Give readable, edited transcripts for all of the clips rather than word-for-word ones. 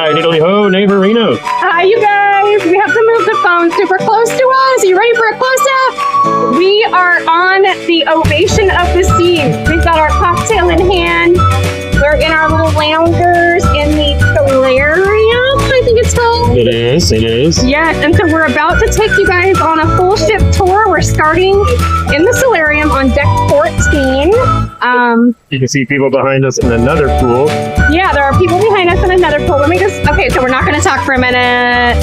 Hi, diddly ho, neighborino. Hi, you guys. We have to move the phone super close to us. Are you ready for a close-up? We are on the Ovation of the Seas. We've got our cocktail in hand. We're in our little loungers in the solarium, I think it's called. It is. Yes, and so we're about to take you guys on a full ship tour. We're starting in the solarium on deck 14. You can see people behind us in another pool. Yeah, there are people behind us in another pool. Okay, so we're not going to talk for a minute.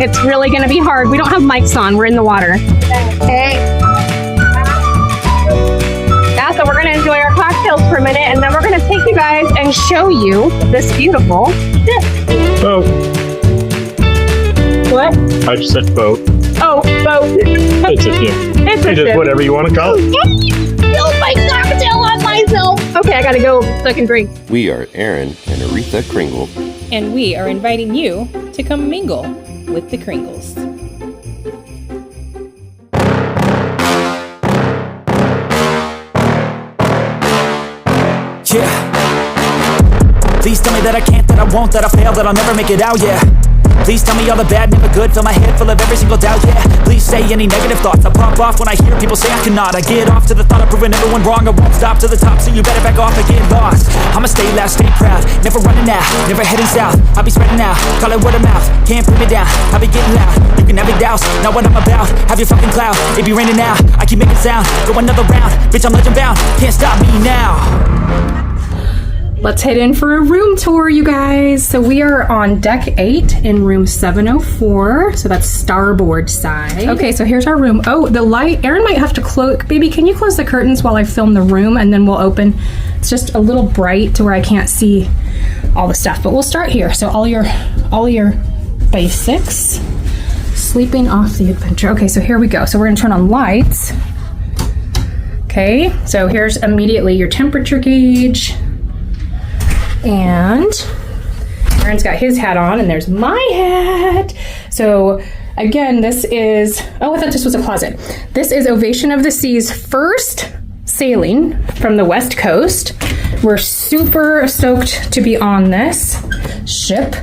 It's really going to be hard. We don't have mics on. We're in the water. Okay. Yeah, so we're going to enjoy our cocktails for a minute, and then we're going to take you guys and show you this beautiful ship. Boat. What? I just said boat. Oh, boat. It's a ship. It's a ship. Whatever you want to call it. Spilled my cocktail on myself. Okay, I got to go so I can drink. We are Aaron and Aretha Kringle. And we are inviting you to come mingle with the Kringles. Yeah. Please tell me that I can't, that I won't, that I fail, that I'll never make it out, yeah. Please tell me all the bad, never good, fill my head full of every single doubt, yeah. Please say any negative thoughts, I pop off when I hear people say I cannot. I get off to the thought of proving everyone wrong, I won't stop to the top, so you better back off and get lost. I'ma stay loud, stay proud, never running out, never heading south. I'll be spreading out, call it word of mouth, can't put me down, I'll be getting loud. You can have your doubts, not what I'm about, have your fucking cloud. It be raining now, I keep making sound, go another round, bitch I'm legend bound, can't stop me now. Let's head in for a room tour, you guys. So we are on deck 8 in room 704. So that's starboard side. Okay, so here's our room. Oh, the light. Aaron might have to close. Baby, can you close the curtains while I film the room, and then we'll open. It's just a little bright to where I can't see all the stuff. But we'll start here. So all your basics. Sleeping off the adventure. Okay, so here we go. So we're gonna turn on lights. Okay, so here's immediately your temperature gauge. And Aaron's got his hat on, and there's my hat. So again, this is, oh, I thought this was a closet. This is Ovation of the Seas' first sailing from the West Coast. We're super stoked to be on this ship.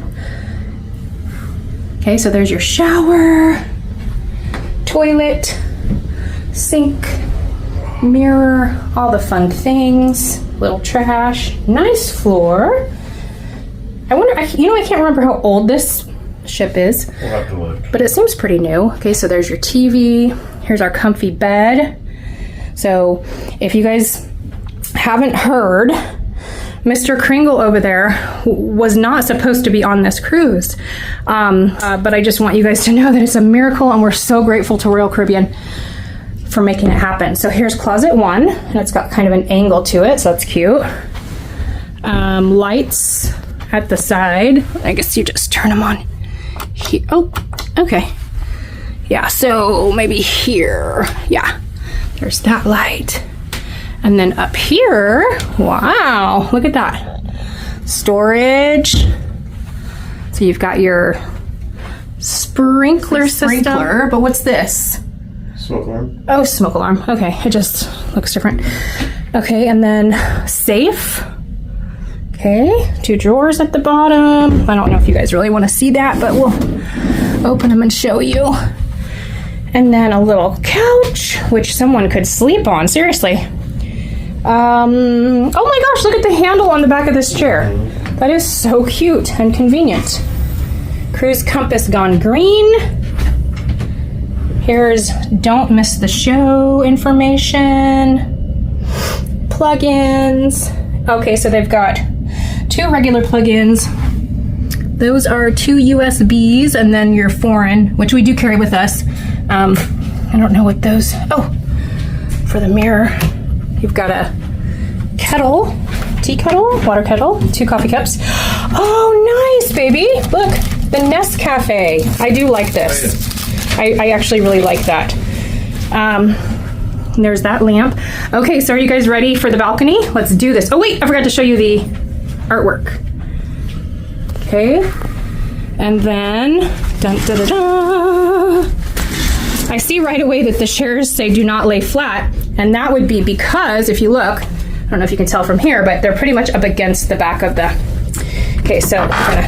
Okay, so there's your shower, toilet, sink, mirror, all the fun things. Little trash, nice floor. I wonder, I can't remember how old this ship is. We'll have to look. But it seems pretty new. Okay, so there's your TV. Here's our comfy bed. So if you guys haven't heard, Mr. Kringle over there was not supposed to be on this cruise. But I just want you guys to know that it's a miracle, and we're so grateful to Royal Caribbean for making it happen. So here's closet 1, and it's got kind of an angle to it, so that's cute. Lights at the side. I guess you just turn them on here. Oh, okay. Yeah, so maybe here. Yeah, there's that light. And then up here, wow, look at that. Storage. So you've got your sprinkler system. But what's this? Smoke alarm. Oh, smoke alarm. Okay, it just looks different. Okay, and then safe. Okay, 2 drawers at the bottom. I don't know if you guys really want to see that, but we'll open them and show you. And then a little couch, which someone could sleep on, seriously. Oh my gosh, look at the handle on the back of this chair. That is so cute and convenient. Cruise compass gone green. Here's don't miss the show information, plugins. Okay, so they've got 2 regular plugins. Those are 2 USBs, and then your foreign, which we do carry with us. I don't know what those, oh, for the mirror, you've got a kettle, tea kettle, water kettle, 2 coffee cups. Oh, nice, baby. Look, the Nest Cafe. I do like this. I actually really like that. There's that lamp. Okay, so are you guys ready for the balcony? Let's do this. Oh wait, I forgot to show you the artwork. Okay, and then, dun, da, da, da. I see right away that the chairs say do not lay flat, and that would be because if you look, I don't know if you can tell from here, but they're pretty much up against the back of the Okay, so I'm gonna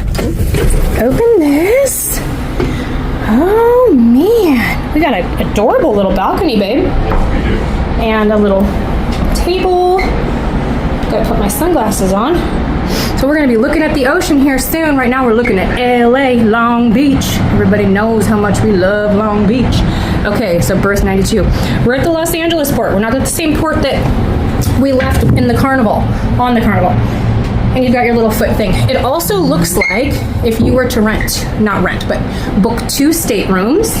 open this. Oh man, we got an adorable little balcony, babe. And a little table. Gotta put my sunglasses on. So we're gonna be looking at the ocean here soon. Right now we're looking at LA, Long Beach. Everybody knows how much we love Long Beach. Okay, so berth 92. We're at the Los Angeles port. We're not at the same port that we left in the Carnival, on the Carnival. And you've got your little foot thing. It also looks like if you were to not rent, but book 2 staterooms,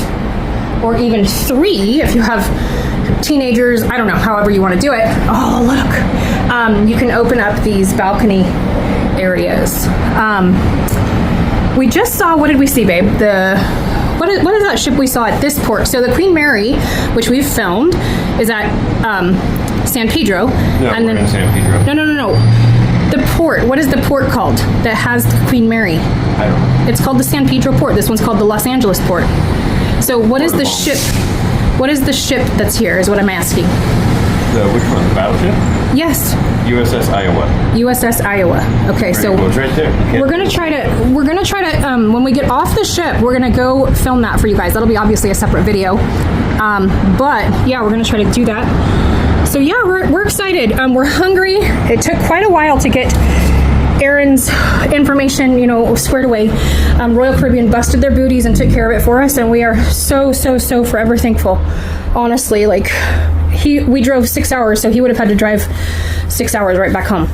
or even 3 if you have teenagers, I don't know, however you want to do it. Oh, look. You can open up these balcony areas. We just saw, what did we see, babe? What is that ship we saw at this port? So the Queen Mary, which we've filmed, is at San Pedro. No, and we're in San Pedro. No. The port, what is the port called that has Queen Mary? I don't know. It's called the San Pedro port. This one's called the Los Angeles port. So what is the ship? What is the ship that's here is what I'm asking. Which one? The battleship? Yes. USS Iowa. USS Iowa. Okay, so Well, it's right there. Okay. we're gonna try to when we get off the ship, we're gonna go film that for you guys. That'll be obviously a separate video. But yeah, we're gonna try to do that. So yeah, we're excited. We're hungry. It took quite a while to get Aaron's information, squared away. Royal Caribbean busted their booties and took care of it for us, and we are so forever thankful. Honestly, we drove 6 hours, so he would have had to drive 6 hours right back home.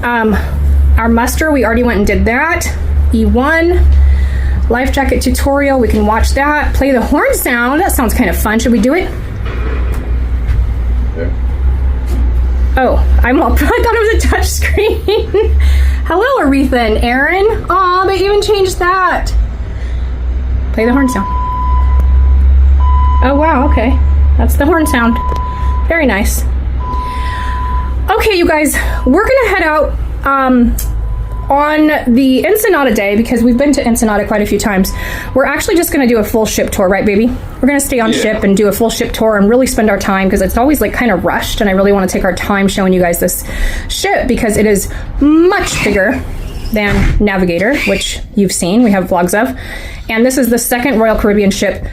Our muster, we already went and did that. E1, life jacket tutorial, we can watch that. Play the horn sound, that sounds kind of fun. Should we do it? There. Oh, I thought it was a touch screen. Hello, Aretha and Aaron. Aw, they even changed that. Play the horn sound. Oh, wow, okay. That's the horn sound. Very nice. Okay, you guys, we're gonna head out on the Ensenada day, because we've been to Ensenada quite a few times. We're actually just gonna do a full ship tour, right, baby? We're gonna stay on ship and do a full ship tour and really spend our time, because it's always kind of rushed, and I really want to take our time showing you guys this ship, because it is much bigger than Navigator, which you've seen, we have vlogs of. And this is the second Royal Caribbean ship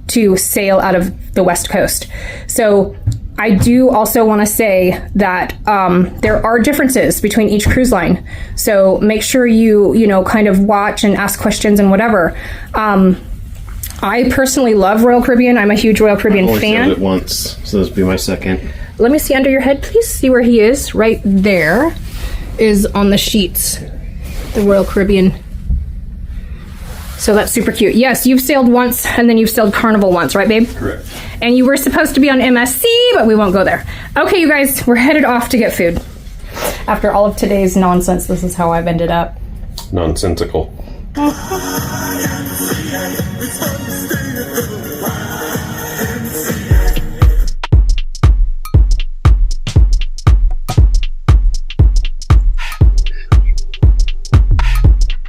to sail out of the West Coast. So I do also want to say that there are differences between each cruise line. So make sure you kind of watch and ask questions and whatever. I personally love Royal Caribbean. I'm a huge Royal Caribbean I've only fan. sailed it once, so this will be my second. Let me see under your head, please. See where he is. Right there is on the sheets, the Royal Caribbean. So that's super cute. Yes, you've sailed once, and then you've sailed Carnival once, right, babe? Correct. And you were supposed to be on MSC, but we won't go there. Okay, you guys, we're headed off to get food. After all of today's nonsense, this is how I've ended up. Nonsensical.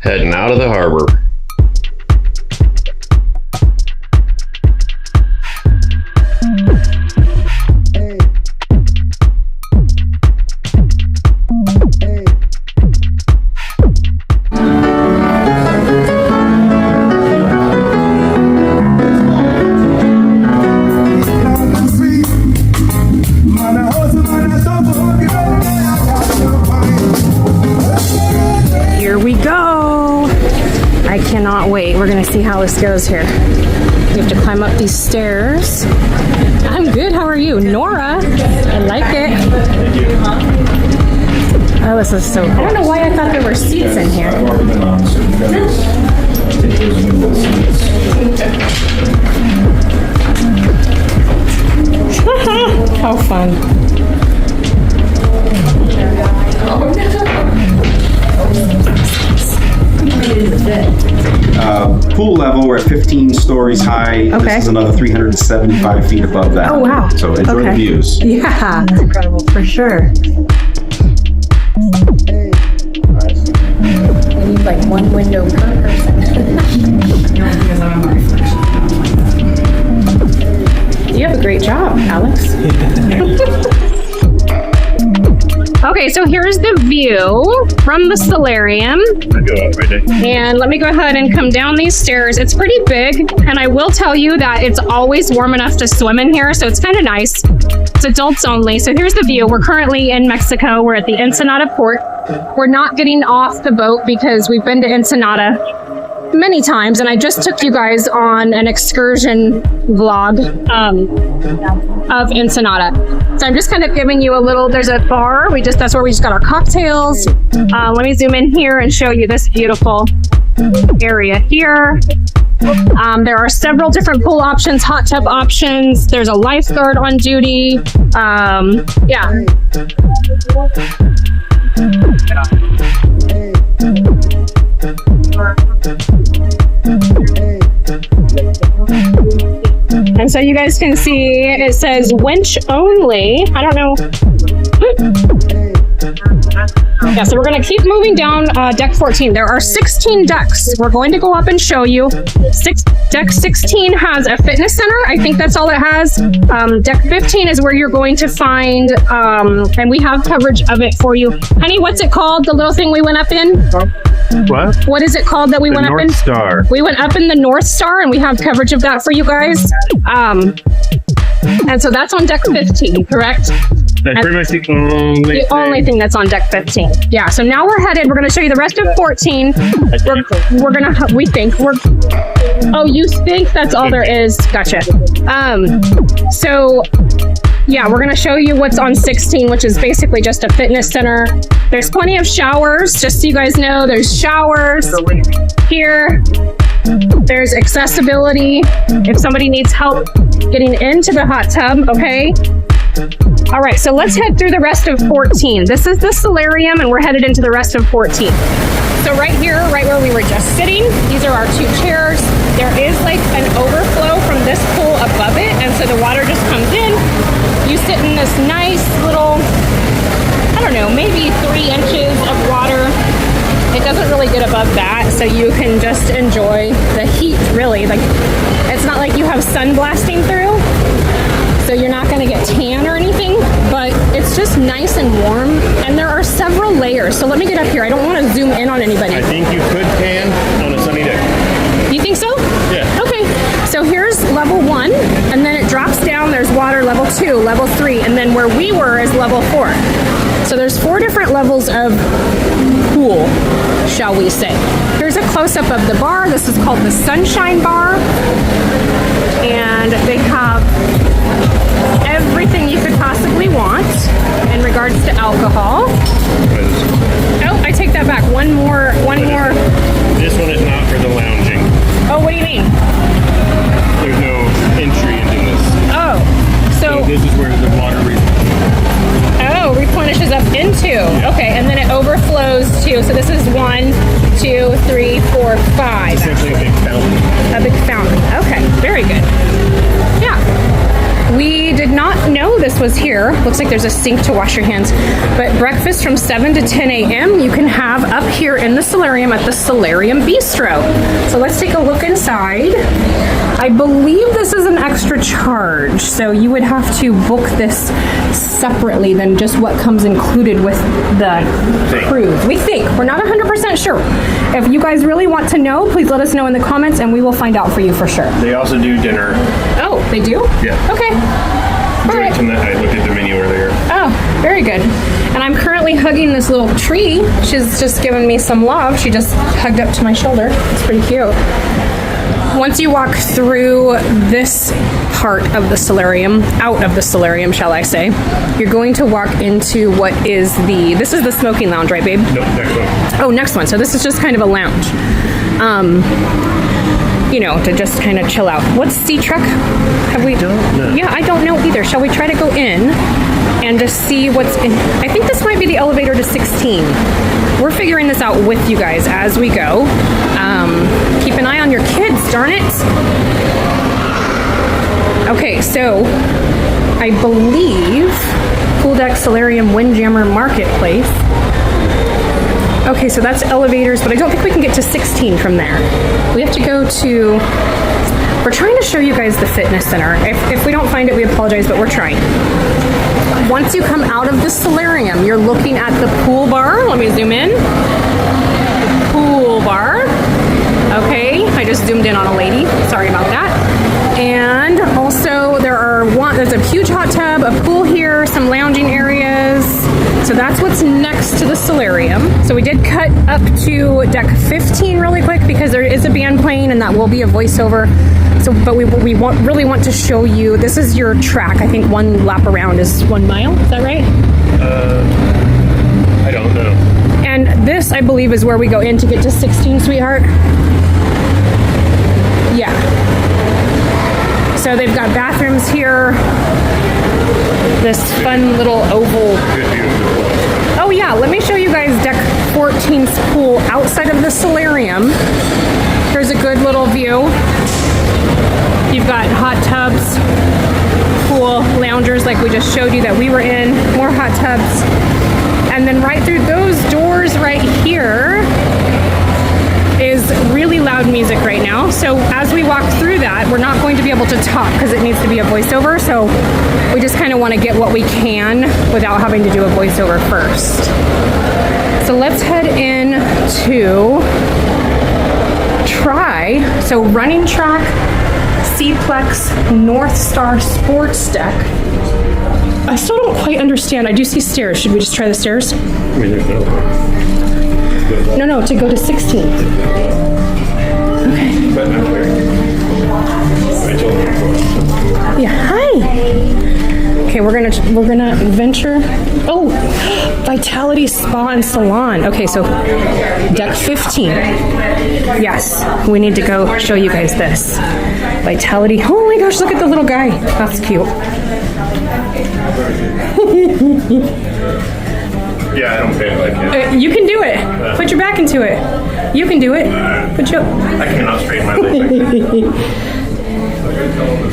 Heading out of the harbor. Here we go. I cannot wait. We're gonna see how this goes here. You have to climb up these stairs. I'm good. How are you? Nora. I like it. Oh, this is so cool. I don't know why I thought there were seats in here. How fun. Pool level, we're at 15 stories high. Okay. This is another 375 feet above that. Oh, wow. So enjoy the Okay. views. Yeah. That's incredible, for sure. We need like one window per person. You have a great job, Alex. Okay, so here's the view from the solarium. I go up right there. And let me go ahead and come down these stairs. It's pretty big, and I will tell you that it's always warm enough to swim in here, so it's kind of nice. It's adults only. So here's the view. We're currently in Mexico. We're at the Ensenada port. We're not getting off the boat because we've been to Ensenada many times, and I just took you guys on an excursion vlog of Ensenada. So I'm just kind of giving you a little, there's a bar, that's where we just got our cocktails. Let me zoom in here and show you this beautiful area here. There are several different pool options, hot tub options. There's a lifeguard on duty. Yeah. And so you guys can see it says winch only. I don't know. Yeah, so we're going to keep moving down deck 14. There are 16 decks. We're going to go up and show you. Deck 16 has a fitness center. I think that's all it has. Deck 15 is where you're going to find, and we have coverage of it for you. Honey, what's it called? The little thing we went up in? What? What is it called that we went up in? North Star. We went up in the North Star, and we have coverage of that for you guys. And so that's on deck 15, correct? That's pretty much the only thing that's on deck 15. Yeah, so now we're headed. We're going to show you the rest of 14. We're going to, we think, oh, you think that's all there is? Gotcha. So, yeah, we're going to show you what's on 16, which is basically just a fitness center. There's plenty of showers, just so you guys know. There's showers here. There's accessibility if somebody needs help getting into the hot tub, okay? All right, so let's head through the rest of 14. This is the solarium, and we're headed into the rest of 14. So right here, right where we were just sitting, these are our 2 chairs. There is like an overflow from this pool above it, and so the water just comes in. You sit in this nice little, I don't know, maybe 3 inches of water. It doesn't really get above that, so you can just enjoy the heat, really. Like, it's not like you have sun blasting through, so you're not going to get tan or anything, but it's just nice and warm, and there are several layers. So let me get up here. I don't want to zoom in on anybody. I think you could tan on a sunny day. You think so? Yeah. Okay, so here's level 1, and then it drops down. There's water, level 2, level 3, and then where we were is level 4. So there's 4 different levels of pool, shall we say. Here's a close-up of the bar. This is called the Sunshine Bar, and they have everything you could possibly want in regards to alcohol. Oh, I take that back. One more. This one is not for the lounging. Oh, what do you mean? There's no entry into this. Oh, so This is where the water replenishes up into. Okay, and then it overflows to. So this is 1, 2, 3, 4, 5. essentially a big fountain. A big fountain. Okay, very good. Yeah. We did not know this was here. Looks like there's a sink to wash your hands. But breakfast from 7 to 10 a.m. you can have up here in the solarium at the Solarium Bistro. So let's take a look inside. I believe this is an extra charge, so you would have to book this separately than just what comes included with the cruise. We think. We're not 100% sure. If you guys really want to know, please let us know in the comments, and we will find out for you for sure. They also do dinner. Oh, they do? Yeah. Okay. All right. I looked at the menu earlier. Oh, very good. And I'm currently hugging this little tree. She's just giving me some love. She just hugged up to my shoulder. It's pretty cute. Once you walk through this part of the solarium, out of the solarium, shall I say, you're going to walk into what is this is the smoking lounge, right, babe? Nope, next one. Oh, next one. So this is just kind of a lounge. You know, to just kind of chill out. What's Sea Truck? Have we? Don't know. Yeah, I don't know either. Shall we try to go in and just see what's in? I think this might be the elevator to 16. We're figuring this out with you guys as we go. Keep an eye on your kids, darn it. Okay, so I believe Pool Deck Solarium Windjammer Marketplace. Okay, so that's elevators, but I don't think we can get to 16 from there. We have to go to We're trying to show you guys the fitness center. If we don't find it, we apologize, but we're trying. Once you come out of the solarium, you're looking at the pool bar. Let me zoom in. The pool bar. Okay, I just zoomed in on a lady. Sorry about that. And also there's a huge hot tub, a pool here, some lounging areas. So that's what's next to the solarium. So we did cut up to deck 15 really quick because there is a band playing and that will be a voiceover. So, but we really want to show you, this is your track. I think one lap around is 1 mile, is that right? I don't know. And this, I believe, is where we go in to get to 16, sweetheart. Yeah. So they've got bathrooms here. This fun little oval. Good view of the pool. Oh yeah, let me show you guys deck 14's pool outside of the solarium. Here's a good little view. You've got hot tubs, pool, loungers like we just showed you that we were in, more hot tubs. And then right through those doors right here is really loud music right now. So as we walk through that, we're not going to be able to talk because it needs to be a voiceover. So we just kind of want to get what we can without having to do a voiceover first. So let's head in to so running track, C-Plex, North Star Sports Deck. I still don't quite understand. I do see stairs. Should we just try the stairs? I mean, there's no. No, to go to 16. Okay. But not there. I told him before. Yeah, hi. Okay, we're gonna venture. Oh, Vitality Spa and Salon. Okay, so deck 15. Yes, we need to go show you guys this. Vitality. Oh my gosh, look at the little guy. That's cute. Yeah, I don't pay it like it. You can do it. Put your back into it. You can do it. I cannot straighten my leg.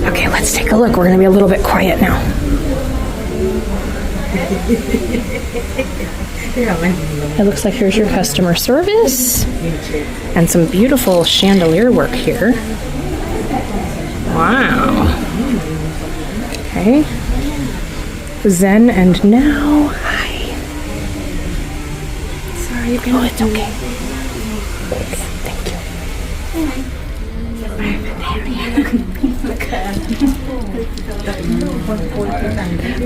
Okay, let's take a look. We're gonna be a little bit quiet now. It looks like here's your customer service and some beautiful chandelier work here. Wow. Okay. Zen and now. Hi. Sorry, you can. Oh, it's okay. Okay, thank you.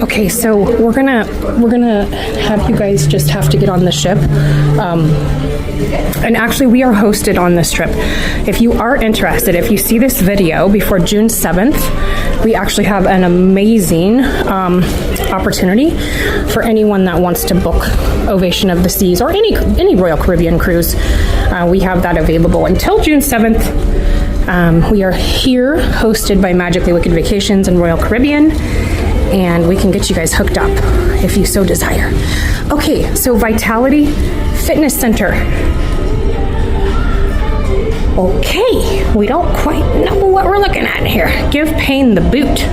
Okay, so we're gonna have you guys just have to get on the ship, and actually we are hosted on this trip. If you are interested, if you see this video before June 7th, we actually have an amazing opportunity for anyone that wants to book Ovation of the Seas or any Royal Caribbean cruise. We have that available until June 7th. We are here hosted by Magically Wicked Vacations and Royal Caribbean, and we can get you guys hooked up if you so desire. Okay, so Vitality Fitness Center. Okay, we don't quite know what we're looking at here. Give pain the boot.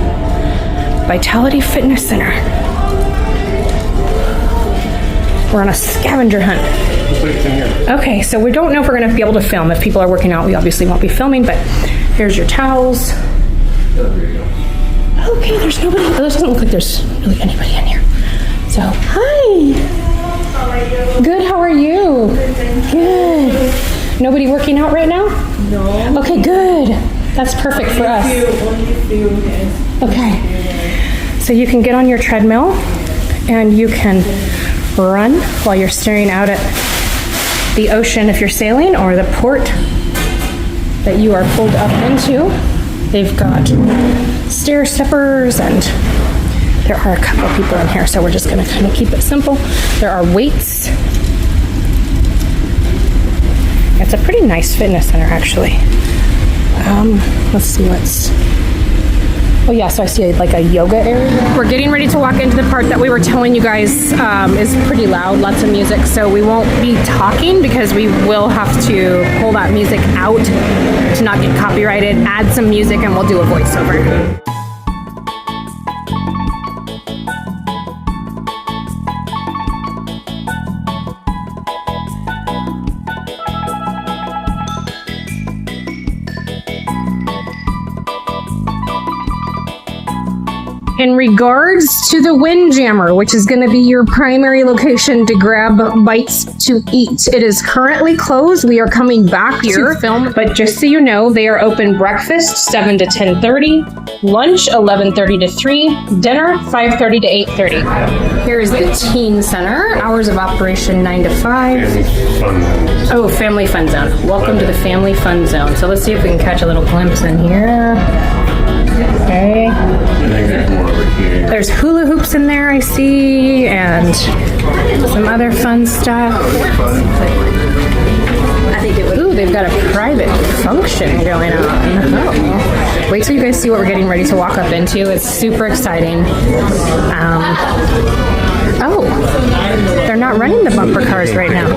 Vitality Fitness Center. We're on a scavenger hunt. Okay, so we don't know if we're going to be able to film. If people are working out, we obviously won't be filming, but here's your towels. Okay, there's nobody. It doesn't look like there's really anybody in here. So, hi. Good, how are you? Good. Nobody working out right now? No. Okay, good. That's perfect for us. Okay. So you can get on your treadmill and you can run while you're staring out at the ocean if you're sailing, or the port that you are pulled up into. They've got stair steppers, and there are a couple people in here, so we're just going to kind of keep it simple. There are weights. It's a pretty nice fitness center, actually. Let's see what's... Oh yeah, so I see like a yoga area. We're getting ready to walk into the part that we were telling you guys is pretty loud, lots of music, so we won't be talking because we will have to pull that music out to not get copyrighted, add some music, and we'll do a voiceover. In regards to the Windjammer, which is going to be your primary location to grab bites to eat, it is currently closed. We are coming back here to film, but just so you know, they are open breakfast 7 to 10:30, lunch 11:30 to 3, dinner 5:30 to 8:30. Here is the teen center. Hours of operation 9 to 5. Oh, family fun zone. Welcome to the family fun zone. So let's see if we can catch a little glimpse in here. Okay. There's hula hoops in there, I see, and some other fun stuff. Ooh, they've got a private function going on. Oh. Wait till you guys see what we're getting ready to walk up into. It's super exciting. Oh, they're not running the bumper cars right now.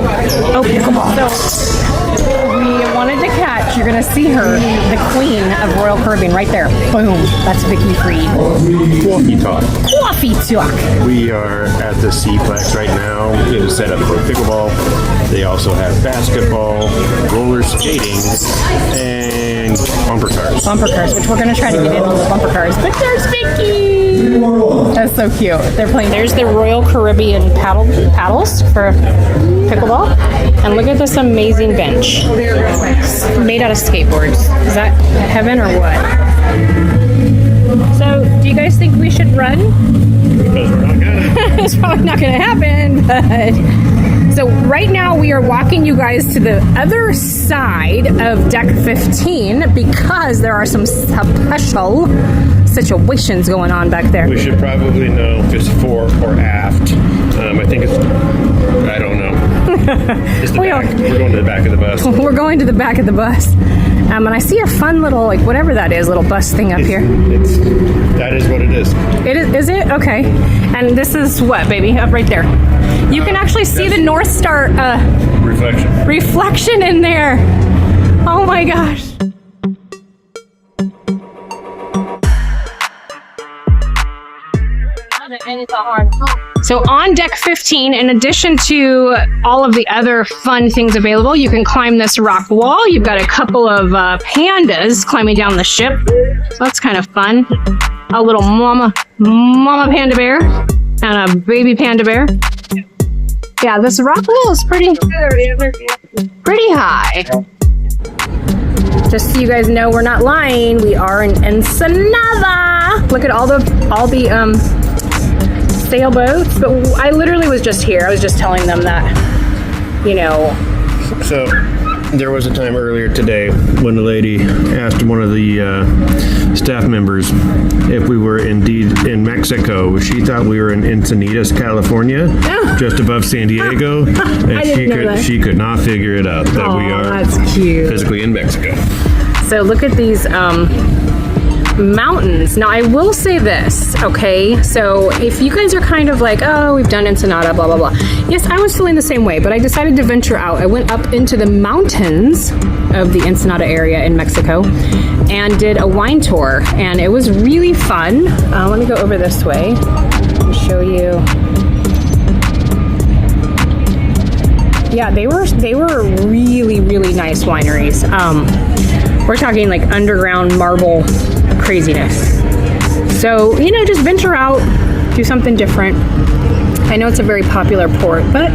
Oh, pickleball. So, we wanted to catch, you're going to see her, the queen of Royal Caribbean right there. Boom. That's Vicky Freed. Coffee talk. Coffee talk. We are at the Seaplex right now. It is set up for pickleball. They also have basketball, roller skating, and bumper cars. Bumper cars, which we're going to try to get in on the bumper cars, but there's Vicky. That's so cute. They're playing. There's the Royal Caribbean paddles for pickleball. And look at this amazing bench. Made out of skateboards. Is that heaven or what? So, do you guys think we should run? Because we're not gonna. It's probably not going to happen, but... So right now we are walking you guys to the other side of deck 15 because there are some special situations going on back there. We should probably know if it's fore or aft. I think it's, I don't know. It's the back. We're going to the back of the bus. We're going to the back of the bus. And I see a fun little, like, whatever that is, little bus thing up here. That is what it is. It is it? Okay. And this is what, baby? Up right there. You can actually see the North Star reflection in there. Oh my gosh. So on deck 15, in addition to all of the other fun things available, you can climb this rock wall. You've got a couple of pandas climbing down the ship. So that's kind of fun. A little mama panda bear and a baby panda bear. Yeah, this rock wall is pretty high. Just so you guys know, we're not lying. We are in Ensenada. Look at all the sailboats. But I literally was just here. I was just telling them that, you know. So there was a time earlier today when a lady asked one of the staff members if we were indeed in Mexico. She thought we were in Encinitas, California, just above San Diego, and she could not figure it out that we are that's cute. physically in Mexico. So look at these mountains. Now I will say this, okay? So if you guys are kind of like, oh, we've done Ensenada, blah, blah, blah. Yes, I was feeling the same way, but I decided to venture out. I went up into the mountains of the Ensenada area in Mexico and did a wine tour, and it was really fun. Let me go over this way and show you. Yeah, they were really, really nice wineries. We're talking like underground marble craziness. So, you know, just venture out, do something different. I know it's a very popular port, but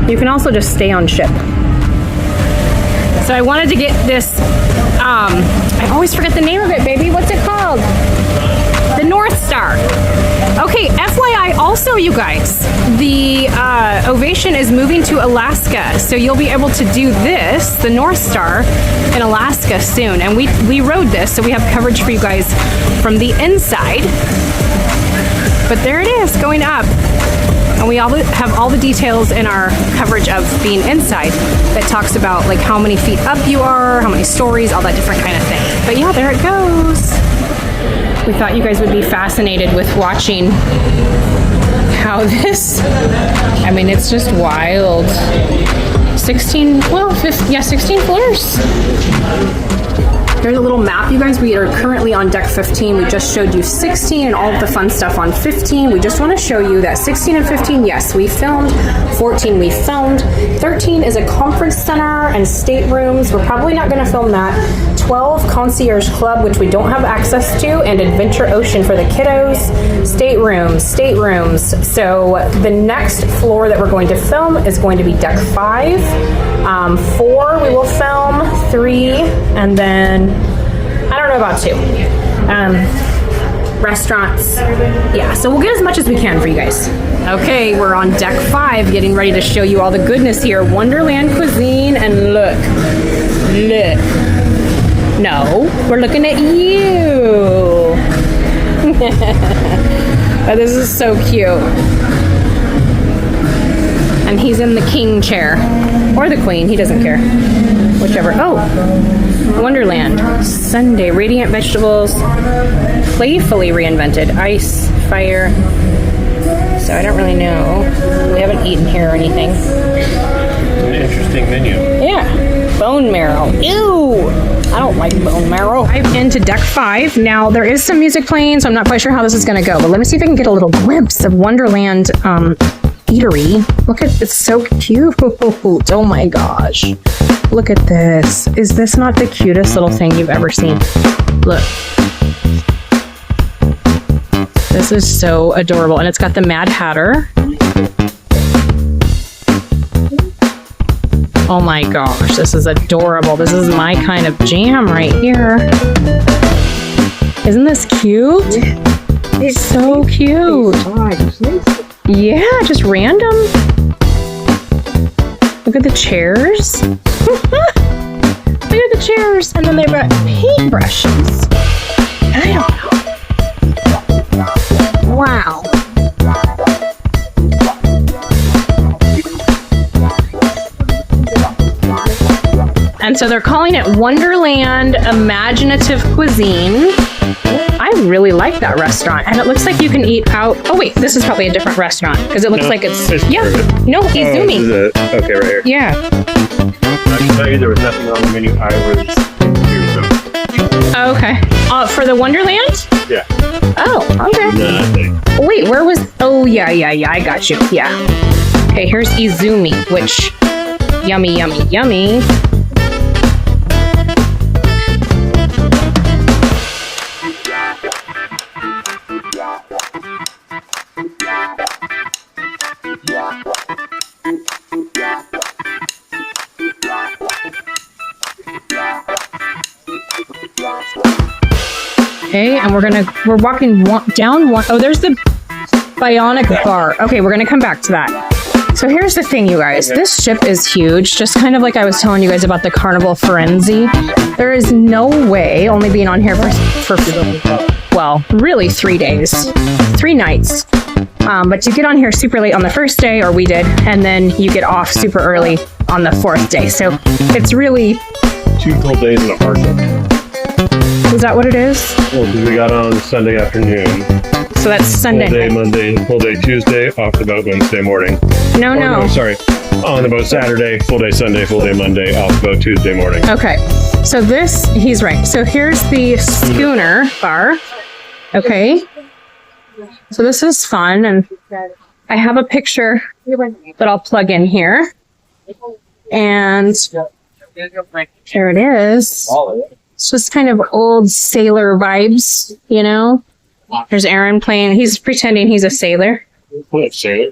you can also just stay on ship. So I wanted to get this, I always forget the name of it, baby. What's it called? The North Star. Okay, FYI also, you guys, the Ovation is moving to Alaska, so you'll be able to do this, the North Star, in Alaska soon. And we rode this, so we have coverage for you guys from the inside. But there it is, going up. And we have all the details in our coverage of being inside that talks about like how many feet up you are, how many stories, all that different kind of thing. But yeah, there it goes. We thought you guys would be fascinated with watching how this, I mean, it's just wild. 16 floors. Here's a little map, you guys. We are currently on deck 15. We just showed you 16 and all of the fun stuff on 15. We just want to show you that 16 and 15, yes, we filmed. 14, we filmed. 13 is a conference center and staterooms. We're probably not going to film that. 12, Concierge Club, which we don't have access to, and Adventure Ocean for the kiddos. Staterooms. So the next floor that we're going to film is going to be deck 5. 4 we will film, 3, and then I don't know about 2. Restaurants. Yeah, so we'll get as much as we can for you guys. Okay, we're on deck 5, getting ready to show you all the goodness here. Wonderland Cuisine, and look. No, we're looking at you. Oh, this is so cute. And he's in the king chair. Or the queen, he doesn't care. Whichever. Oh, Wonderland. Sunday, radiant vegetables. Playfully reinvented. Ice, fire. So I don't really know. We haven't eaten here or anything. An interesting menu. Yeah. Bone marrow. Ew! I don't like bone marrow. I'm into deck 5. Now, there is some music playing, so I'm not quite sure how this is going to go. But let me see if I can get a little glimpse of Wonderland eatery. Look at, it's so cute. Oh my gosh. Look at this. Is this not the cutest little thing you've ever seen? Look. This is so adorable. And it's got the Mad Hatter. Oh my gosh, this is adorable. This is my kind of jam right here. Isn't this cute? It's so cute. Yeah, just random. Look at the chairs. Look at the chairs. And then they've got paintbrushes. I don't know. Wow. And so they're calling it Wonderland Imaginative Cuisine. I really like that restaurant. And it looks like you can eat out. Oh, wait, this is probably a different restaurant because it looks like it's. Yeah. No, Izumi. Okay, right here. Yeah. I can tell you there was nothing on the menu. I was confused. Oh, okay. For the Wonderland? Yeah. Oh, okay. Nothing. Wait, where was. Oh, yeah. I got you. Yeah. Okay, here's Izumi, which. Yummy. Okay, and we're walking down one. Oh, there's the Bionic Bar. Okay, we're gonna come back to that. So here's the thing, you guys. This ship is huge, just kind of like I was telling you guys about the Carnival Firenze. There is no way, only being on here for well, really 3 days, 3 nights. But you get on here super late on the first day, or we did, and then you get off super early on the 4th day. So it's really 2 full days and a partial. Is that what it is? Well, we got on Sunday afternoon. So that's Sunday. Full day Monday, full day Tuesday, off the boat Wednesday morning. No. Sorry. On the boat Saturday, full day Sunday, full day Monday, off the boat Tuesday morning. Okay. So he's right. So here's the schooner bar. Okay. So this is fun. And I have a picture that I'll plug in here. And there it is. It's just kind of old sailor vibes, you know? There's Aaron playing. He's pretending he's a sailor. Sailor?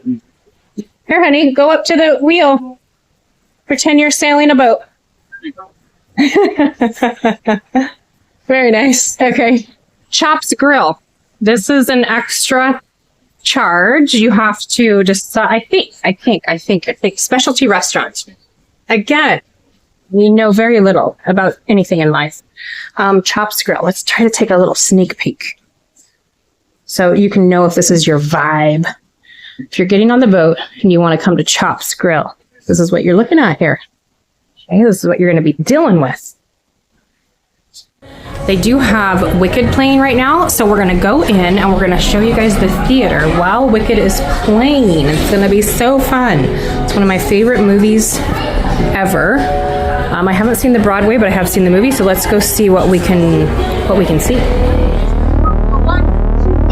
Here, honey, go up to the wheel. Pretend you're sailing a boat. Very nice. Okay. Chops Grill. This is an extra charge. You have to just, I think specialty restaurants. Again, we know very little about anything in life. Chops Grill. Let's try to take a little sneak peek, so you can know if this is your vibe. If you're getting on the boat and you want to come to Chops Grill, this is what you're looking at here. Okay, this is what you're going to be dealing with. They do have Wicked playing right now, so we're going to go in and we're going to show you guys the theater while Wicked is playing. It's going to be so fun. It's one of my favorite movies ever. I haven't seen the Broadway, but I have seen the movie, so let's go see what we can see.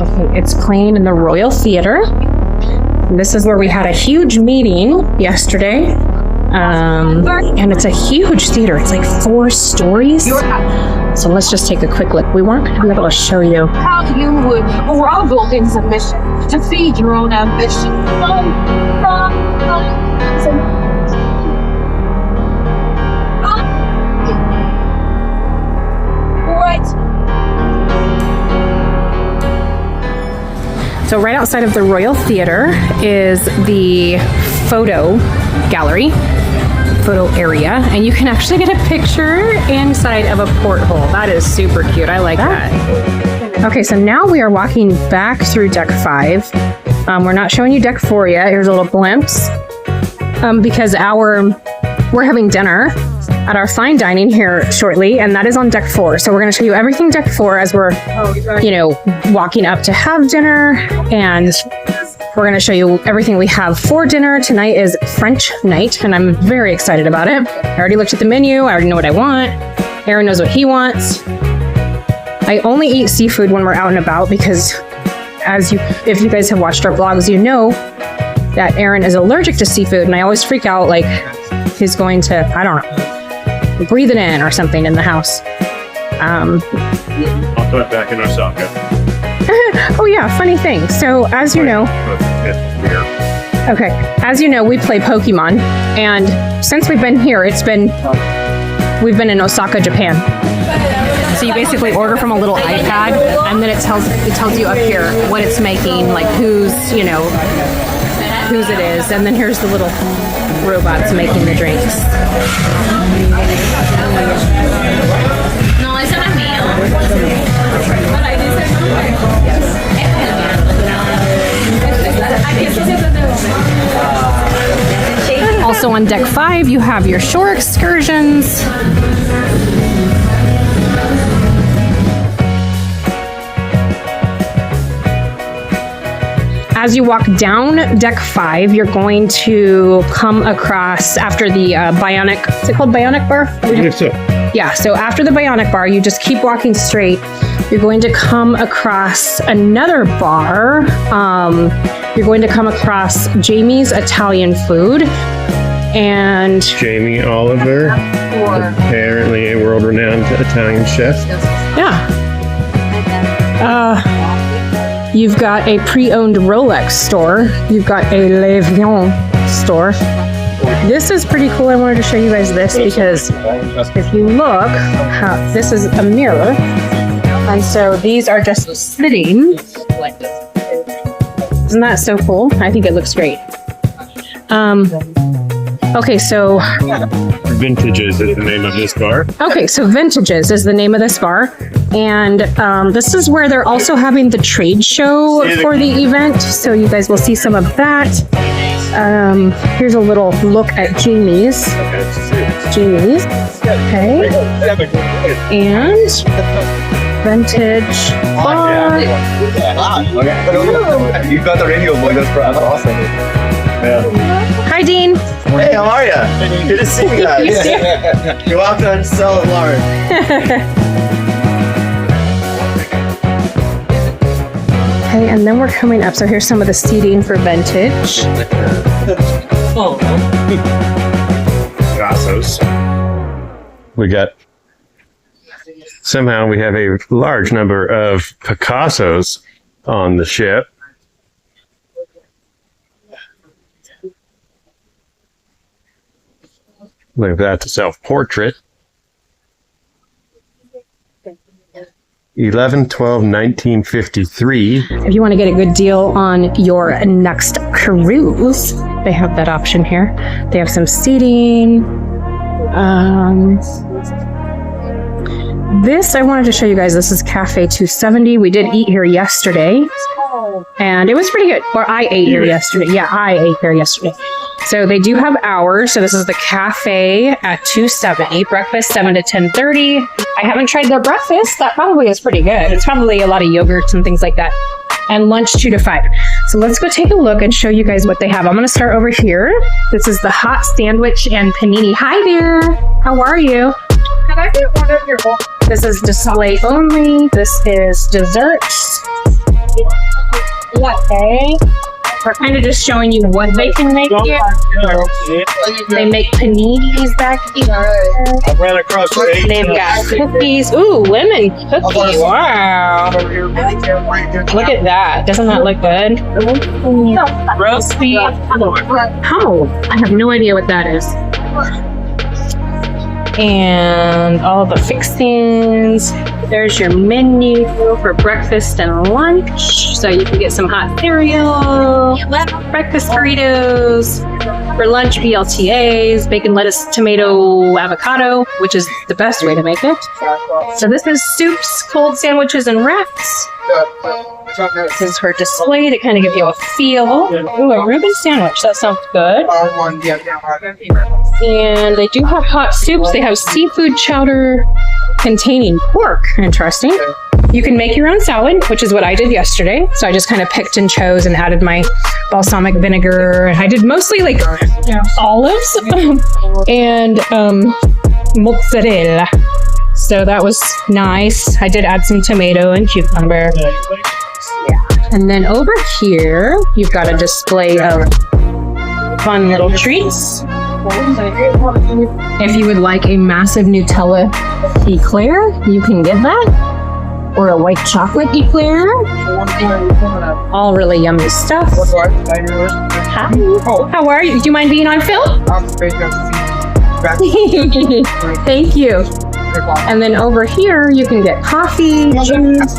Okay, it's playing in the Royal Theater. This is where we had a huge meeting yesterday. And it's a huge theater. It's like 4 stories. So let's just take a quick look. We weren't going to be able to show you. How you would grovel in submission to feed your own ambition. Right. So right outside of the Royal Theater is the photo gallery, photo area, and you can actually get a picture inside of a porthole. That is super cute. I like that. Okay, so now we are walking back through deck 5. We're not showing you deck 4 yet. Here's a little glimpse. Because we're having dinner at our fine dining here shortly, and that is on deck 4. So we're going to show you everything deck 4 as we're, walking up to have dinner, and we're going to show you everything we have for dinner. Tonight is French night, and I'm very excited about it. I already looked at the menu. I already know what I want. Aaron knows what he wants. I only eat seafood when we're out and about because, if you guys have watched our vlogs, you know that Aaron is allergic to seafood, and I always freak out like he's going to, I don't know, breathe it in or something in the house. I'll put it back in Osaka. Oh yeah, funny thing. So as you know, we play Pokemon, and since we've been here, we've been in Osaka, Japan. So you basically order from a little iPad, and then it tells you up here what it's making, like whose it is, and then here's the little robots making the drinks. Also on deck 5, you have your shore excursions. As you walk down deck 5, you're going to come across, after the Bionic, is it called Bionic Bar? I think so. Yeah, so after the Bionic Bar, you just keep walking straight. You're going to come across another bar. You're going to come across Jamie's Italian Food. And Jamie Oliver, apparently a world-renowned Italian chef. yeah. You've got a pre-owned Rolex store. You've got a Le Vion store. This is pretty cool. I wanted to show you guys this because if you look, this is a mirror. And so these are just sitting. Isn't that so cool? I think it looks great. Okay, so Vintages is the name of this bar. Okay, so Vintages is the name of this bar. And this is where they're also having the trade show for the event. So you guys will see some of that. Here's a little look at Jamie's. Okay. And Vintage bar. You got the radio boy. That's awesome. Yeah. Hi, Dean. Hey, how are you? Good to see you guys. You're welcome to sell it large. Okay, and then we're coming up. So here's some of the seating for Vintage. Picasso's. Somehow we have a large number of Picasso's on the ship. Look at that, the self-portrait. 11/12/1953. If you want to get a good deal on your next cruise, they have that option here. They have some seating. This I wanted to show you guys. This is Cafe 270. We did eat here yesterday, and it was pretty good. Or I ate here yesterday. Yeah, I ate here yesterday. So they do have hours. So this is the cafe at $2.70. Breakfast 7 to 10:30. I haven't tried their breakfast. That probably is pretty good. It's probably a lot of yogurts and things like that. And lunch 2 to 5. So let's go take a look and show you guys what they have. I'm going to start over here. This is the hot sandwich and panini. Hi there. How are you? Can I get one of your bowls? This is display only. This is desserts. Latte. We're kind of just showing you what they can make here. They make paninis back here. I ran across the eight. They've got cookies. Ooh, lemon cookie. Wow. Look at that. Doesn't that look good? Roast beef. Oh, I have no idea what that is. And all the fixings. There's your menu for breakfast and lunch. So you can get some hot cereal, breakfast burritos. For lunch, BLTAs, bacon, lettuce, tomato, avocado, which is the best way to make it. So this is soups, cold sandwiches, and wraps. This is her display to kind of give you a feel. Ooh, a Reuben sandwich. That sounds good. And they do have hot soups. They have seafood chowder containing pork. Interesting. You can make your own salad, which is what I did yesterday. So I just kind of picked and chose and added my balsamic vinegar. I did mostly like olives and mozzarella. So that was nice. I did add some tomato and cucumber. Yeah. And then over here, you've got a display of fun little treats. If you would like a massive Nutella eclair, you can get that. Or a white chocolate eclair. All really yummy stuff. Hi. How are you? Do you mind being on film? Thank you. And then over here, you can get coffee, juice,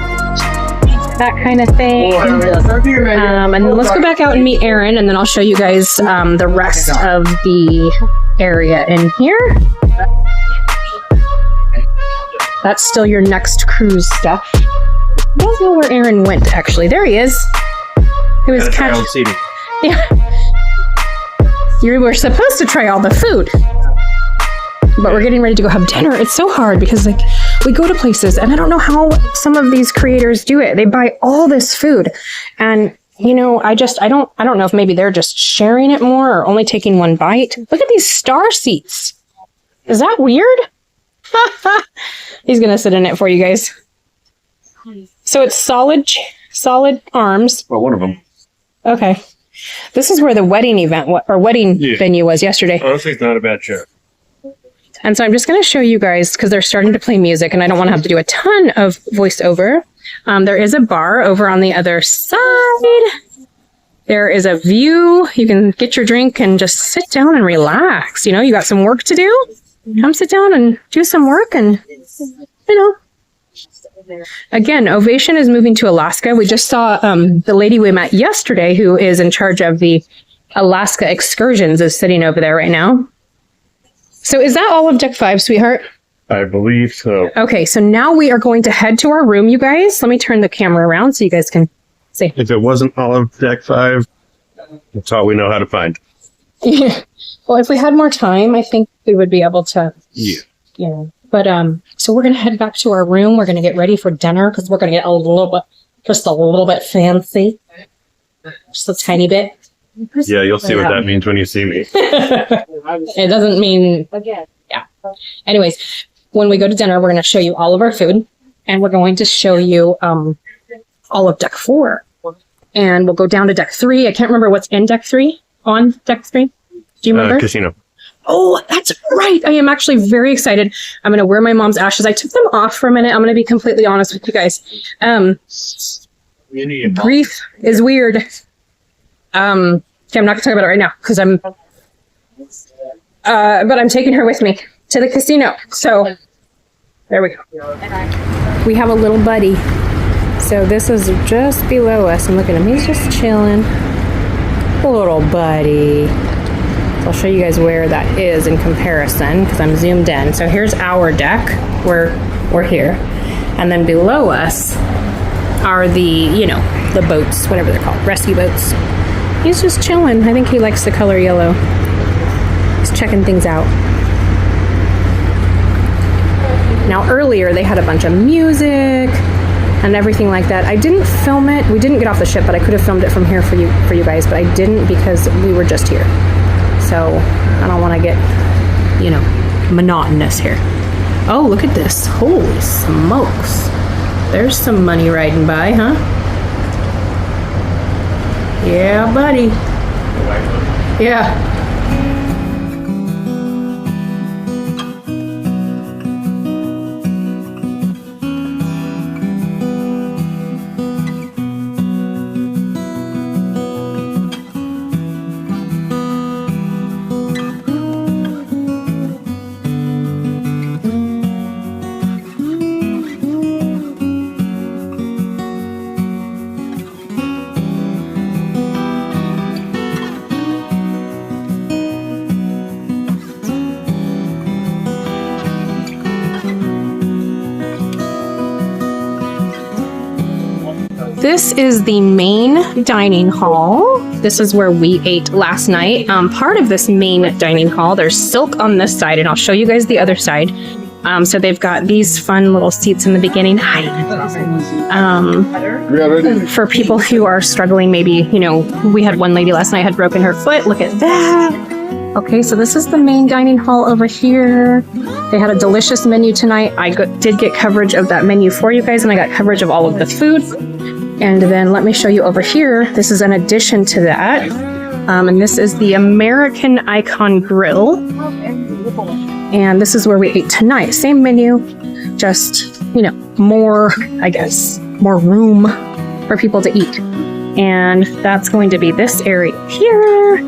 that kind of thing. And then let's go back out and meet Erin, and then I'll show you guys the rest of the area in here. That's still your next cruise stuff. I don't know where Erin went, actually. There he is. He was catching. Yeah. You were supposed to try all the food. But we're getting ready to go have dinner. It's so hard because like we go to places and I don't know how some of these creators do it. They buy all this food and you know, I don't know if maybe they're just sharing it more or only taking one bite. Look at these star seats. Is that weird? He's going to sit in it for you guys. So it's solid arms. Well, one of them. Okay. This is where the wedding event or wedding venue was yesterday. Honestly, it's not a bad chair. And so I'm just going to show you guys because they're starting to play music and I don't want to have to do a ton of voiceover. There is a bar over on the other side. There is a view. You can get your drink and just sit down and relax. You know, you got some work to do. Come sit down and do some work and, you know. Again, Ovation is moving to Alaska. We just saw the lady we met yesterday who is in charge of the Alaska excursions is sitting over there right now. So is that all of Deck 5, sweetheart? I believe so. Okay, so now we are going to head to our room, you guys. Let me turn the camera around so you guys can see. If it wasn't all of Deck 5, that's all we know how to find. Yeah. Well, if we had more time, I think we would be able to. Yeah. You know. But so we're gonna head back to our room. We're gonna get ready for dinner because we're gonna get a little bit fancy, just a tiny bit. Yeah, you'll see what that means when you see me. It doesn't mean yeah. Anyways, when we go to dinner, we're gonna show you all of our food, and we're going to show you all of Deck 4, and we'll go down to Deck 3. I can't remember what's in Deck 3. On Deck 3, do you remember? Casino. Oh, that's right. I am actually very excited. I'm going to wear my mom's ashes. I took them off for a minute. I'm going to be completely honest with you guys. Grief is weird. Okay, I'm not going to talk about it right now because but I'm taking her with me to the casino. So there we go. We have a little buddy. So this is just below us. And look at him. He's just chilling. Little buddy. I'll show you guys where that is in comparison because I'm zoomed in. So here's our deck. We're here. And then below us are the, you know, the boats, whatever they're called, rescue boats. He's just chilling. I think he likes the color yellow. He's checking things out. Now earlier they had a bunch of music and everything like that. I didn't film it. We didn't get off the ship, but I could have filmed it from here for you guys, but I didn't because we were just here. So I don't want to get, you know, monotonous here. Oh, look at this. Holy smokes. There's some money riding by, huh? Yeah, buddy. Yeah. This is the main dining hall. This is where we ate last night. Part of this main dining hall, there's silk on this side, and I'll show you guys the other side. So they've got these fun little seats in the beginning. For people who are struggling, maybe, you know, we had one lady last night had broken her foot. Look at that. Okay, so this is the main dining hall over here. They had a delicious menu tonight. I did get coverage of that menu for you guys, and I got coverage of all of the food. And then let me show you over here. This is an addition to that. And this is the American Icon Grill. And this is where we ate tonight. Same menu, just, you know, more, I guess, more room for people to eat. And that's going to be this area here.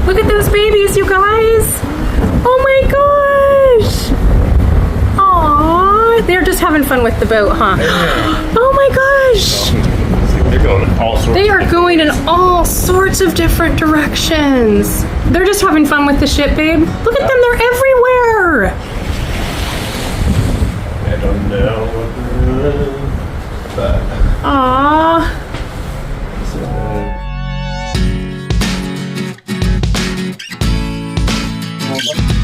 Look at those babies, you guys. Oh my gosh! Aww, they're just having fun with the boat, huh? Oh my gosh! They're going all sorts. They are going in all sorts of different directions. They're just having fun with the ship, babe. Look at them, they're everywhere! I don't know what they're doing, but... Aww.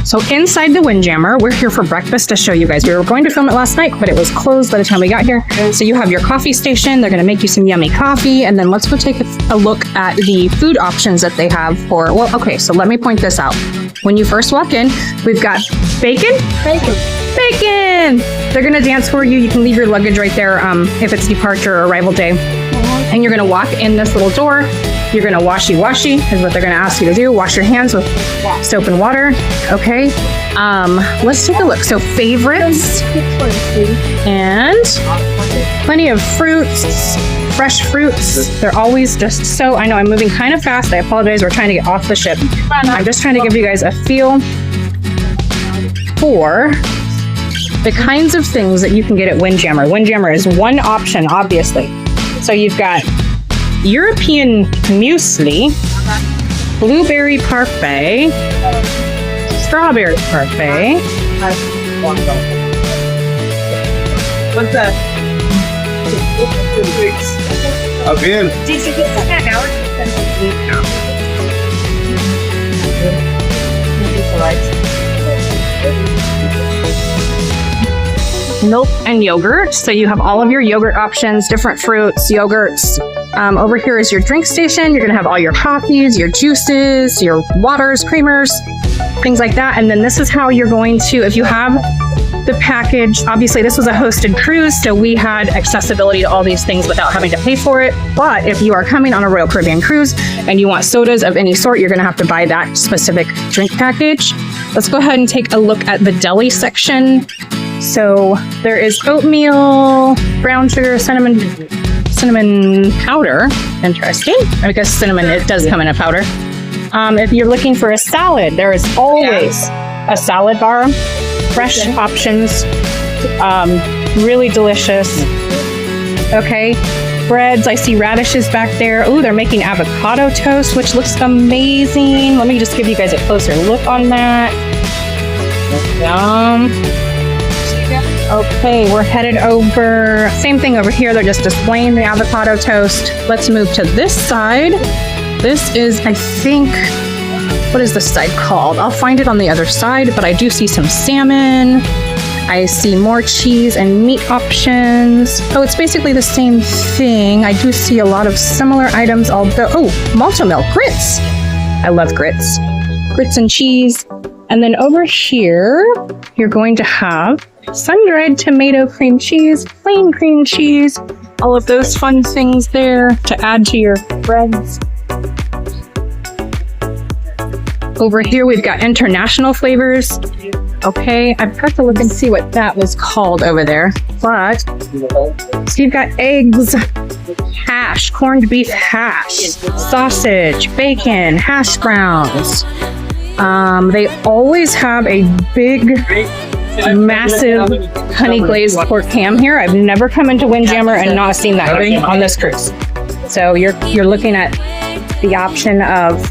So inside the Windjammer, we're here for breakfast to show you guys. We were going to film it last night, but it was closed by the time we got here. So you have your coffee station. They're going to make you some yummy coffee. And then let's go take a look at the food options that they have for, well, okay, so let me point this out. When you first walk in, we've got bacon. Bacon! They're going to dance for you. You can leave your luggage right there if it's departure or arrival day. And you're going to walk in this little door. You're going to washy is what they're going to ask you to do. Wash your hands with soap and water. Okay. Let's take a look. So favorites and plenty of fruits, fresh fruits. They're always just so, I know I'm moving kind of fast. I apologize. We're trying to get off the ship. I'm just trying to give you guys a feel for the kinds of things that you can get at Windjammer. Windjammer is one option, obviously. So you've got European muesli, blueberry parfait, strawberry parfait. What's that? Up in. Milk and yogurt. So you have all of your yogurt options, different fruits, yogurts. Over here is your drink station. You're going to have all your coffees, your juices, your waters, creamers, things like that. And then this is how you're going to, if you have the package, obviously this was a hosted cruise, so we had accessibility to all these things without having to pay for it. But if you are coming on a Royal Caribbean cruise and you want sodas of any sort, you're going to have to buy that specific drink package. Let's go ahead and take a look at the deli section. So there is oatmeal, brown sugar, cinnamon powder. Interesting. I guess cinnamon, it does come in a powder. If you're looking for a salad, there is always a salad bar. Fresh options. Really delicious. Okay. Breads. I see radishes back there. Oh, they're making avocado toast, which looks amazing. Let me just give you guys a closer look on that. Yum. Okay, we're headed over. Same thing over here. They're just displaying the avocado toast. Let's move to this side. This is, I think, what is this side called? I'll find it on the other side, but I do see some salmon. I see more cheese and meat options. Oh, it's basically the same thing. I do see a lot of similar items, although, oh, malto milk, grits. I love grits. Grits and cheese. And then over here, you're going to have sun-dried tomato cream cheese, plain cream cheese, all of those fun things there to add to your breads. Over here, we've got international flavors. Okay, I've got to look and see what that was called over there. But, so you've got eggs, hash, corned beef hash, sausage, bacon, hash browns. They always have a big, massive honey glazed pork ham here. I've never come into Windjammer and not seen that on this cruise. So you're looking at the option of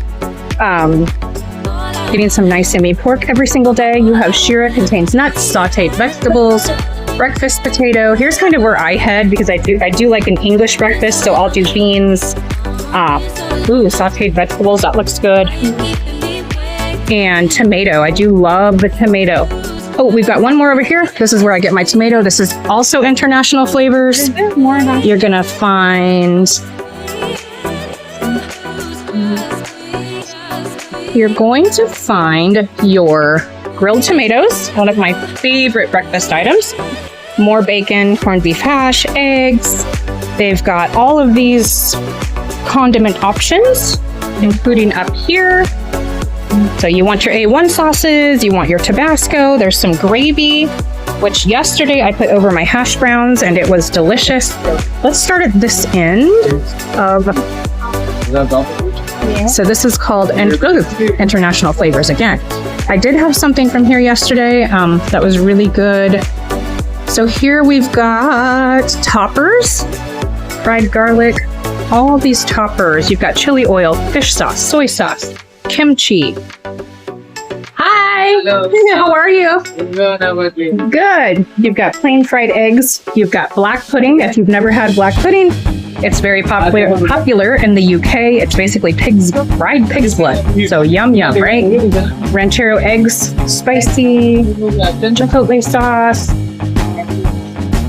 getting some nice yummy pork every single day. You have shira, contains nuts, sauteed vegetables, breakfast potato. Here's kind of where I head because I do like an English breakfast, so I'll do beans, sauteed vegetables. That looks good. And tomato. I do love the tomato. Oh, we've got one more over here. This is where I get my tomato. This is also international flavors. You're gonna find your grilled tomatoes, one of my favorite breakfast items. More bacon, corned beef hash, eggs. They've got all of these condiment options, including up here. So you want your A1 sauces, you want your Tabasco, there's some gravy, which yesterday I put over my hash browns and it was delicious. Let's start at this end of... So this is called international flavors again. I did have something from here yesterday that was really good. So here we've got toppers, fried garlic, all these toppers. You've got chili oil, fish sauce, soy sauce, kimchi. Hi! Hello. How are you? Good, how about you? Good. You've got plain fried eggs. You've got black pudding. If you've never had black pudding, it's very popular in the UK. It's basically fried pig's blood. So yum yum, right? Ranchero eggs, spicy, chipotle sauce,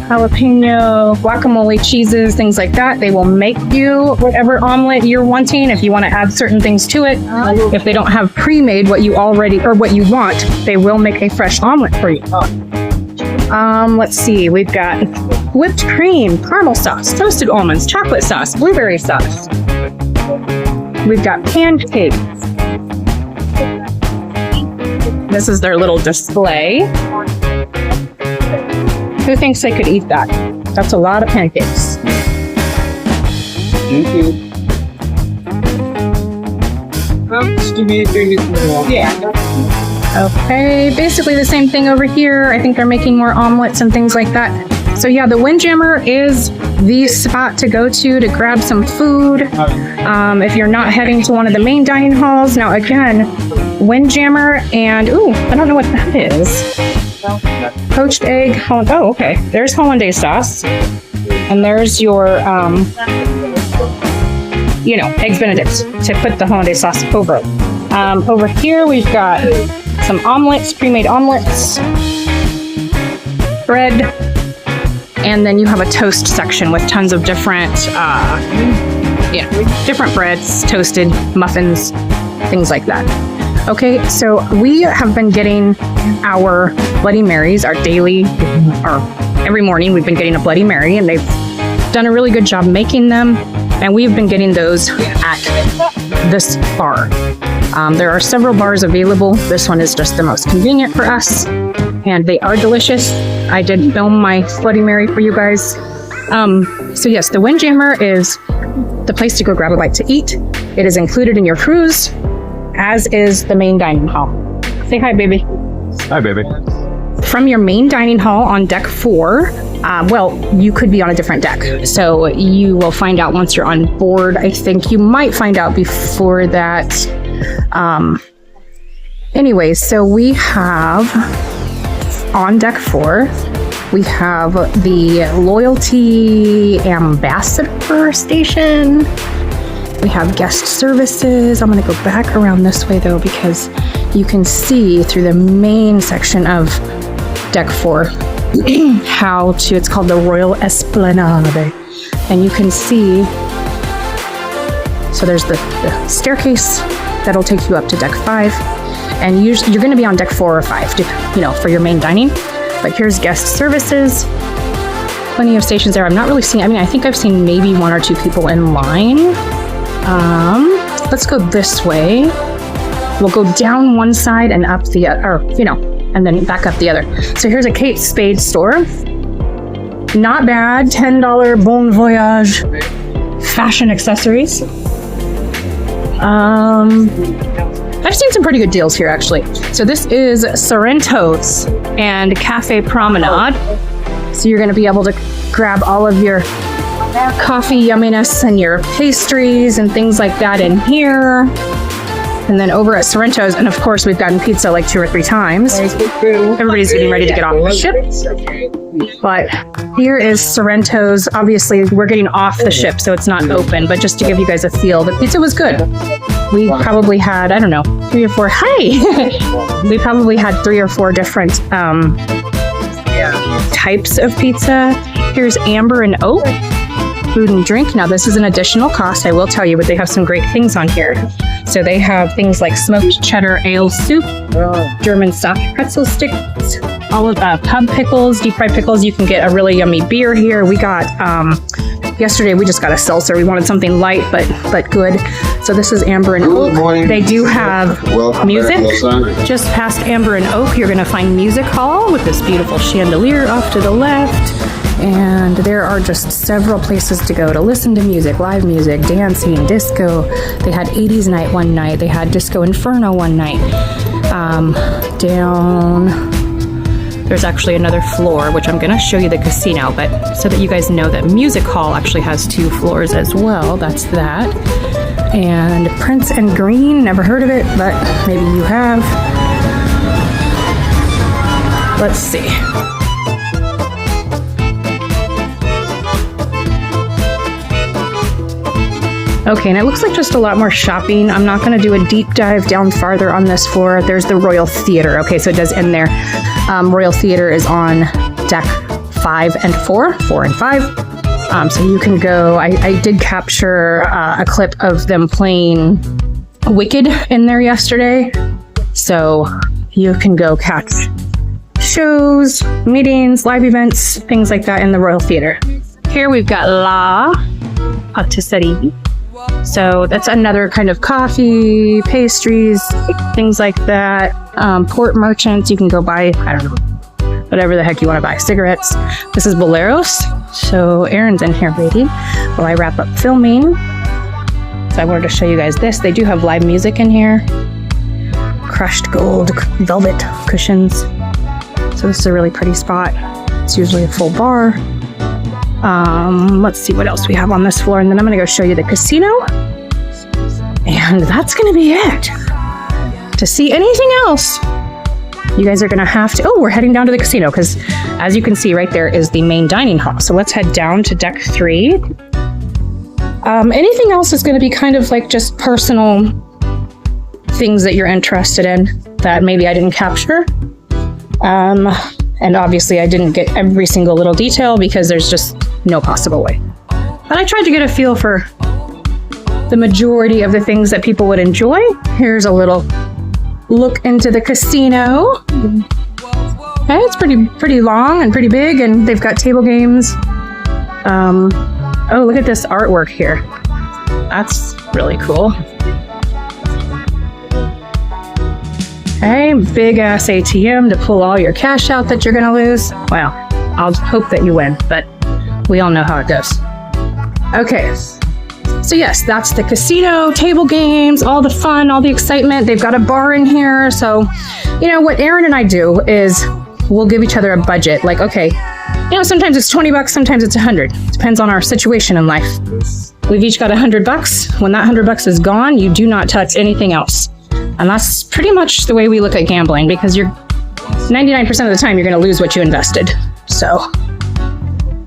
jalapeno, guacamole cheeses, things like that. They will make you whatever omelet you're wanting. If you want to add certain things to it, if they don't have pre-made what you want, they will make a fresh omelet for you. Let's see, we've got whipped cream, caramel sauce, toasted almonds, chocolate sauce, blueberry sauce. We've got pancakes. This is their little display. Who thinks they could eat that? That's a lot of pancakes. Thank you. Yeah. Okay, basically the same thing over here. I think they're making more omelets and things like that. So yeah, the Windjammer is the spot to go to grab some food. If you're not heading to one of the main dining halls. Now again, Windjammer and, I don't know what that is. Poached egg, oh, okay. There's hollandaise sauce. And there's your, eggs benedict to put the hollandaise sauce over. Over here, we've got some omelets, pre-made omelets, bread, and then you have a toast section with tons of different, different breads, toasted muffins, things like that. Okay, so we have been getting our Bloody Marys, our daily, or every morning we've been getting a Bloody Mary, and they've done a really good job making them, and we've been getting those at this bar. There are several bars available. This one is just the most convenient for us, and they are delicious. I did film my Bloody Mary for you guys. So yes, the Windjammer is the place to go grab a bite to eat. It is included in your cruise, as is the main dining hall. Say hi, baby. Hi, baby. From your main dining hall on deck 4, you could be on a different deck. So you will find out once you're on board. I think you might find out before that. Anyways, so we have on deck 4, We have the loyalty ambassador station. We have guest services. I'm gonna go back around this way though, because you can see through the main section of deck 4 it's called the Royal Esplanade. And you can see, so there's the staircase that'll take you up to deck 5. And you're gonna be on deck 4 or 5, for your main dining. But here's guest services. Plenty of stations there. I'm not really seeing, I think I've seen maybe 1 or 2 people in line. Let's go this way. We'll go down one side and up the other, and then back up the other. So here's a Kate Spade store. Not bad, $10 Bon Voyage fashion accessories. I've seen some pretty good deals here actually. So this is Sorrento's and Cafe Promenade. So you're gonna be able to grab all of your coffee yumminess and your pastries and things like that in here. And then over at Sorrento's, and of course we've gotten pizza like 2 or 3 times. Everybody's getting ready to get off the ship. But here is Sorrento's. Obviously we're getting off the ship, so it's not open, but just to give you guys a feel, the pizza was good. We probably had, 3 or 4, we probably had 3 or 4 different types of pizza. Here's Amber and Oak. Food and drink. Now this is an additional cost, I will tell you, but they have some great things on here. So they have things like smoked cheddar ale soup, German soft pretzel sticks, all of pub pickles, deep fried pickles. You can get a really yummy beer here. We got, yesterday we just got a seltzer. We wanted something light but good. So this is Amber and Oak. They do have music. Just past Amber and Oak, you're gonna find Music Hall with this beautiful chandelier off to the left. And there are just several places to go to listen to music, live music, dancing, disco. They had 80s night one night. They had Disco Inferno one night. There's actually another floor, which I'm gonna show you the casino, but so that you guys know that Music Hall actually has 2 floors as well. That's that. And Prince and Green, never heard of it, but maybe you have. Let's see. Okay, and it looks like just a lot more shopping. I'm not going to do a deep dive down farther on this floor. There's the Royal Theater. Okay, so it does end there. Royal Theater is on deck 5 and 4 and 5. So you can go. I did capture a clip of them playing Wicked in there yesterday. So you can go catch shows, meetings, live events, things like that in the Royal Theater. Here we've got La Patisserie. So that's another kind of coffee, pastries, things like that. Port merchants, you can go buy, whatever the heck you want to buy. Cigarettes. This is Boleros. So Erin's in here waiting while I wrap up filming. So I wanted to show you guys this. They do have live music in here. Crushed gold velvet cushions. So this is a really pretty spot. It's usually a full bar. Let's see what else we have on this floor, and then I'm gonna go show you the casino. And that's gonna be it. To see anything else, you guys are gonna have to, we're heading down to the casino, because as you can see right there is the main dining hall. So let's head down to deck 3. Anything else is gonna be kind of like just personal things that you're interested in that maybe I didn't capture. And obviously I didn't get every single little detail because there's just no possible way. But I tried to get a feel for the majority of the things that people would enjoy. Here's a little look into the casino. Okay, it's pretty long and pretty big, and they've got table games. Oh, look at this artwork here. That's really cool. Okay, big ass ATM to pull all your cash out that you're gonna lose. Well, I'll hope that you win, but we all know how it goes. Okay, so yes, that's the casino, table games, all the fun, all the excitement. They've got a bar in here. So, what Erin and I do is we'll give each other a budget. Like, okay, sometimes it's $20, sometimes it's $100. Depends on our situation in life. We've each got $100. When that $100 is gone, you do not touch anything else. And that's pretty much the way we look at gambling, because you're 99% of the time you're going to lose what you invested. So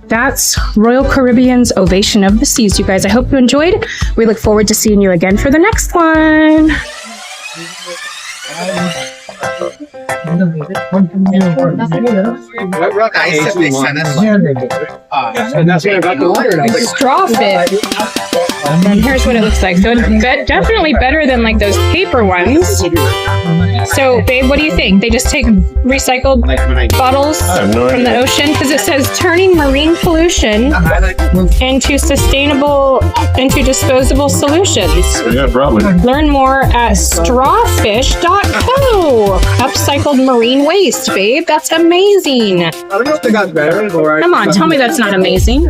that's Royal Caribbean's Ovation of the Seas, you guys. I hope you enjoyed. We look forward to seeing you again for the next one. Strawfish. And here's what it looks like. So it's definitely better than like those paper ones. So, babe, what do you think? They just take recycled bottles from the ocean? Because it says turning marine pollution into disposable solutions. Yeah, probably. Learn more at strawfish.co. Upcycled marine waste, babe. That's amazing. I don't know if they got better or Come on, tell me that's not amazing.